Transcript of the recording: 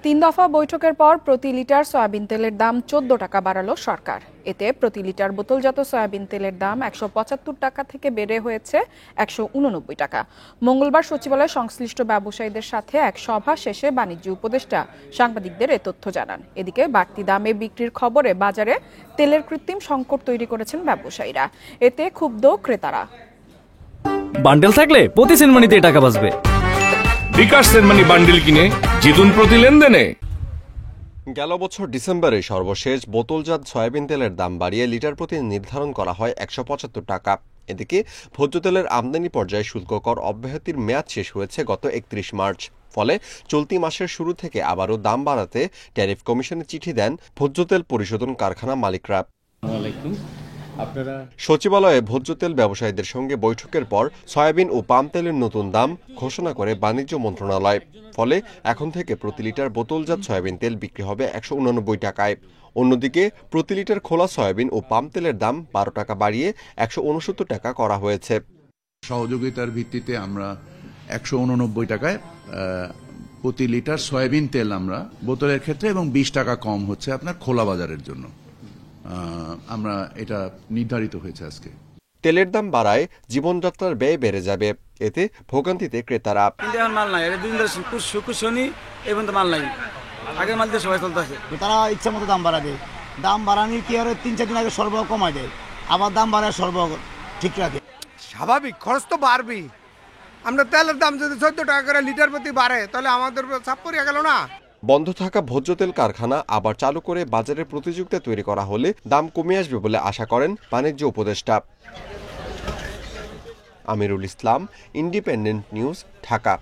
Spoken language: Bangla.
তিন দফা বৈঠকের পর প্রতি লিটার সয়াবিন তেলের দাম 14 টাকা বাড়ালো সরকার। এতে প্রতি লিটার বোতলজাত সয়াবিন তেলের দাম 175 টাকা থেকে বেড়ে হয়েছে 189 টাকা। মঙ্গলবার সচিবালয়ে সংশ্লিষ্ট ব্যবসায়ীদের সাথে এক সভা শেষে বাণিজ্য উপদেষ্টা সাংবাদিকদের এ তথ্য জানান। এদিকে বাড়তি দামে বিক্রির খবরে বাজারে তেলের কৃত্রিম সংকট তৈরি করেছেন ব্যবসায়ীরা। এতে ক্ষুব্ধ ক্রেতারা। বান্ডেল থাকলে প্রতি সেনমানিতে টাকা বাঁচবে। বিকাশ সেনমানি বান্ডেল কিনে জিতুন প্রতি লেনদেনে। গেল বছর ডিসেম্বরে সর্বশেষ বোতলজাত সয়াবিন তেলের দাম বাড়িয়ে লিটার প্রতি নির্ধারণ করা হয় 175 টাকা। এদিকে ভোজ্য তেলের আমদানি পর্যায়ে শুল্ক কর অব্যাহতির মেয়াদ শেষ হয়েছে গত 31 মার্চ। ফলে চলতি মাসের শুরু থেকে আবারও দাম বাড়াতে ট্যারিফ কমিশনে চিঠি দেন ভোজ্য তেল পরিশোধন কারখানা মালিকরা। সচিবালয়ে ভোজ্য তেল ব্যবসায়ীদের সঙ্গে বৈঠকের পর সয়াবিন ও পাম তেলের নতুন দাম ঘোষণা করে বাণিজ্য মন্ত্রণালয়। ফলে এখন থেকে প্রতি লিটার বোতলজাত সয়াবিন তেল বিক্রি হবে 189 টাকায়। অন্যদিকে প্রতি লিটার খোলা সয়াবিন ও পাম তেলের দাম 12 টাকা বাড়িয়ে 169 টাকা করা হয়েছে। সহযোগিতার ভিত্তিতে আমরা 189 টাকায় প্রতি লিটার সয়াবিন তেল আমরা বোতলের ক্ষেত্রে এবং 20 টাকা কম হচ্ছে আপনার খোলা বাজারের জন্য আমরা এটা নির্ধারিত হয়েছে আজকে। তেলের দাম বাড়ায় জীবনযাত্রার ব্যয় বেড়ে যাবে, এতে ভোগান্তিতে ক্রেতারা। মাল নাই, শনি এবং মাল নাই, আগে মাল দিয়ে সবাই চলতেছে। তারা ইচ্ছা মতো দাম বাড়াবে, দাম বাড়ানোর কি আর 3-4 দিন আগে সরবরাহ কমায় দেয়, আবার দাম বাড়ায় সরবরাহ ঠিক রাখে। স্বাভাবিক খরচ তো বাড়বেই। আমরা তেলের দাম যদি 14 টাকা করে লিটার প্রতি বাড়ে তাহলে আমাদের চাপ পড়ে গেল না। বন্ধ থাকা ভোজ্য তেল কারখানা আবার চালু করে বাজারে প্রতিযোগিতা তৈরি করা হলে দাম কমে আসবে বলে আশা করেন বাণিজ্য উপদেষ্টা। Amirul Islam, independent news, Dhaka.